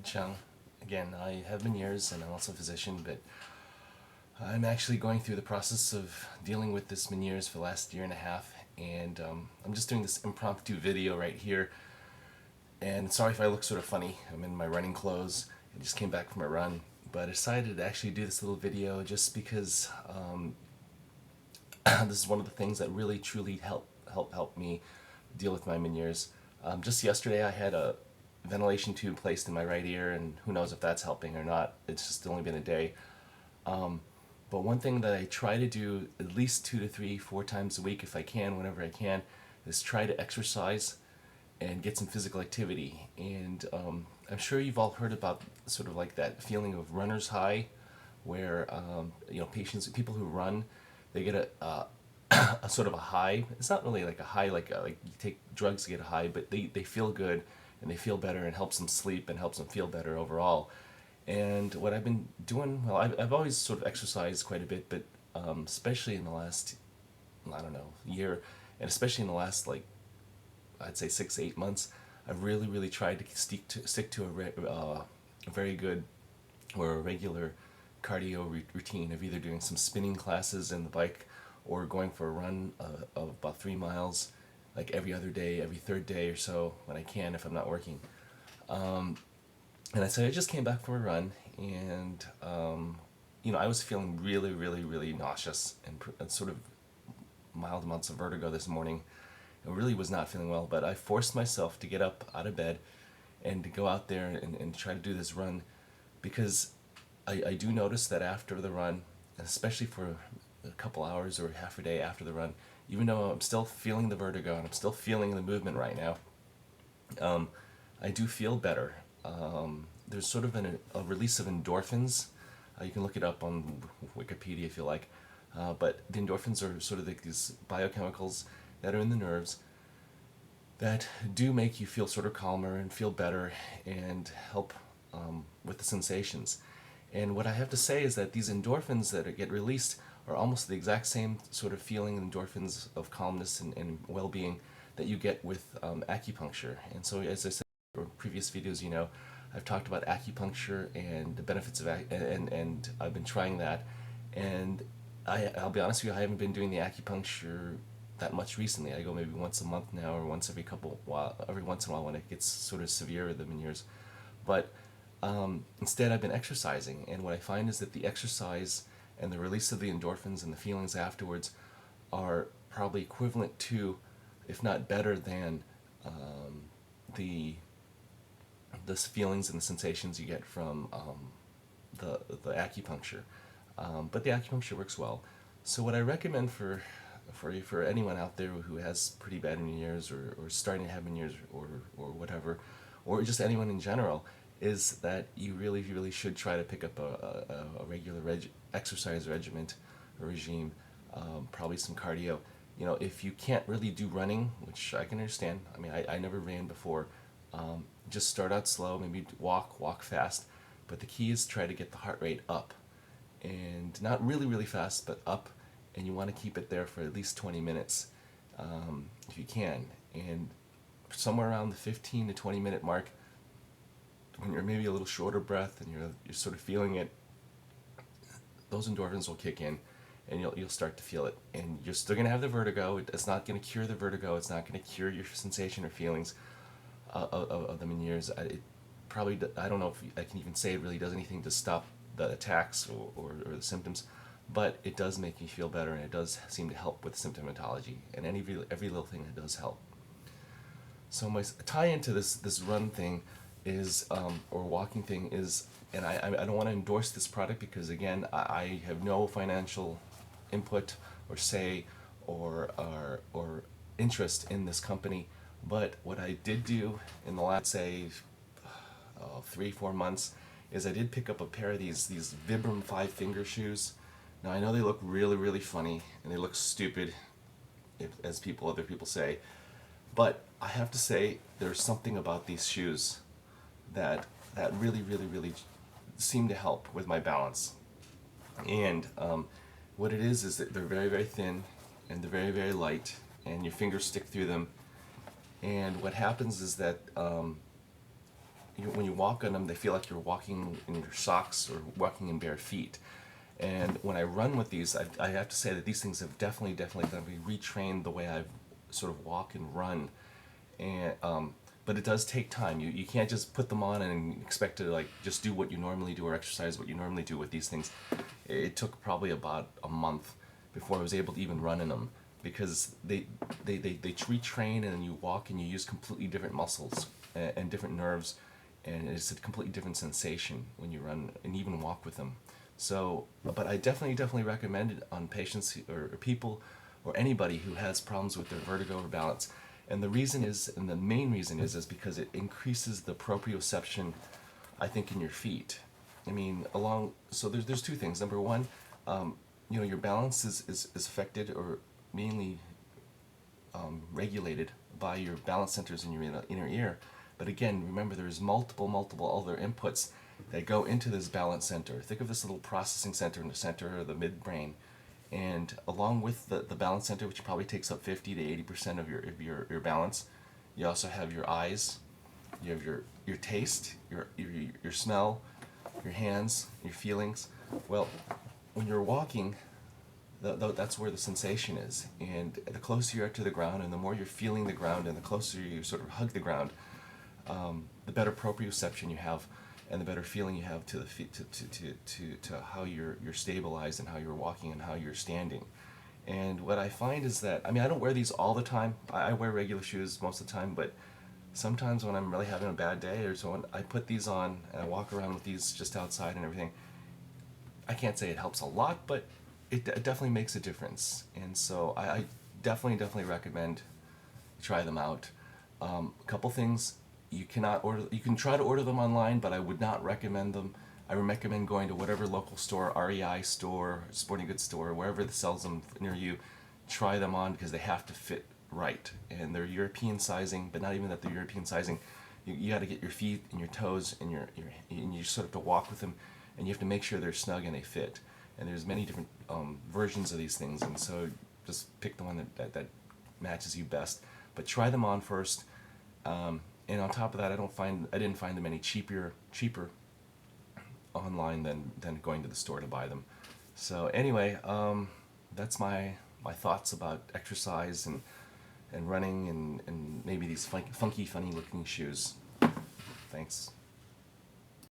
Chung. Again, I have been years and I'm also a physician, but I'm actually going through the process of dealing with this Meniere's for the last year and a half, and I'm just doing this impromptu video right here. And sorry if I look sort of funny. I'm in my running clothes. I just came back from a run, but I decided to actually do this little video just because this is one of the things that really truly help me deal with my Meniere's. Just yesterday, I had a ventilation tube placed in my right ear, and who knows if that's helping or not. It's just only been a day. But one thing that I try to do at least 2 to 3, 4 times a week, if I can, whenever I can, is try to exercise and get some physical activity. And I'm sure you've all heard about sort of like that feeling of runner's high, where people who run, they get a sort of a high. It's not really like a high, like you take drugs to get a high, but they feel good and they feel better and helps them sleep and helps them feel better overall. And what I've been doing, well, I've always sort of exercised quite a bit, but especially in the last, I don't know, year, and especially in the last, like, I'd say 6 to 8 months, I've really tried to stick to a very good or a regular cardio routine of either doing some spinning classes in the bike or going for a run of about 3 miles, like every other day, every third day or so when I can if I'm not working. And I just came back from a run, and I was feeling really nauseous and sort of mild amounts of vertigo this morning. I really was not feeling well, but I forced myself to get up out of bed and to go out there and try to do this run, because I do notice that after the run, especially for a couple hours or half a day after the run, even though I'm still feeling the vertigo and I'm still feeling the movement right now, I do feel better. There's sort of a release of endorphins. You can look it up on Wikipedia if you like. But the endorphins are sort of like these biochemicals that are in the nerves that do make you feel sort of calmer and feel better and help with the sensations. And what I have to say is that these endorphins that get released are almost the exact same sort of feeling, endorphins of calmness and well-being, that you get with acupuncture. And so, as I said in previous videos, I've talked about acupuncture and the benefits of and I've been trying that. And I'll be honest with you, I haven't been doing the acupuncture that much recently. I go maybe once a month now, or once every once in a while when it gets sort of severe, the years. But instead, I've been exercising, and what I find is that the exercise and the release of the endorphins and the feelings afterwards are probably equivalent to, if not better than, the feelings and the sensations you get from the acupuncture. But the acupuncture works well. So what I recommend for anyone out there who has pretty bad Meniere's, or starting to have Meniere's, or whatever, or just anyone in general, is that you really should try to pick up a regular exercise regiment or regime, probably some cardio. If you can't really do running, which I can understand, I mean, I never ran before, just start out slow, maybe walk fast, but the key is try to get the heart rate up, and not really fast, but up, and you want to keep it there for at least 20 minutes, if you can. And somewhere around the 15 to 20 minute mark, when you're maybe a little shorter breath and you're sort of feeling it, those endorphins will kick in, and you'll start to feel it. And you're still gonna have the vertigo. It's not gonna cure the vertigo. It's not gonna cure your sensation or feelings of the Meniere's. It probably, I don't know if I can even say it really does anything to stop the attacks or the symptoms, but it does make you feel better, and it does seem to help with symptomatology, and every little thing that does help. So my tie into this run thing is, or walking thing is, and I don't want to endorse this product because, again, I have no financial input or say or interest in this company. But what I did do in the last, say, 3 4 months, is I did pick up a pair of these Vibram 5 finger shoes. Now I know they look really funny and they look stupid, as other people say, but I have to say there's something about these shoes that really seem to help with my balance. And what it is that they're very thin, and they're very light, and your fingers stick through them. And what happens is that when you walk on them, they feel like you're walking in your socks or walking in bare feet. And when I run with these, I have to say that these things have definitely retrained the way I sort of walk and run. And but it does take time. You can't just put them on and expect to like just do what you normally do or exercise what you normally do with these things. It took probably about a month before I was able to even run in them, because they retrain, and you walk and you use completely different muscles and different nerves, and it's a completely different sensation when you run and even walk with them. So, but I definitely recommend it on patients or people or anybody who has problems with their vertigo or balance. And the reason is, and the main reason is because it increases the proprioception, I think, in your feet. I mean, so there's two things. Number one, your balance is affected or mainly regulated by your balance centers in your inner ear. But again, remember, there's multiple other inputs that go into this balance center. Think of this little processing center in the center of the midbrain. And along with the balance center, which probably takes up 50 to 80% of your balance, you also have your eyes, you have your taste, your smell, your hands, your feelings. Well, when you're walking, that's where the sensation is. And the closer you are to the ground, and the more you're feeling the ground, and the closer you sort of hug the ground, the better proprioception you have, and the better feeling you have to the feet, to how you're stabilized and how you're walking and how you're standing. And what I find is that, I mean, I don't wear these all the time. I wear regular shoes most of the time, but sometimes when I'm really having a bad day or so, I put these on and I walk around with these just outside and everything. I can't say it helps a lot, but it definitely makes a difference. And so I definitely recommend you try them out. A couple things: you cannot order. You can try to order them online, but I would not recommend them. I would recommend going to whatever local store, REI store, sporting goods store, wherever that sells them near you. Try them on, because they have to fit right, and they're European sizing. But not even that they're European sizing. You got to get your feet and your toes and and you sort of have to walk with them, and you have to make sure they're snug and they fit. And there's many different versions of these things, and so just pick the one that matches you best. But try them on first. And on top of that, I didn't find them any cheaper online than going to the store to buy them. So anyway, that's my thoughts about exercise and running and maybe these funky, funny looking shoes. Thanks.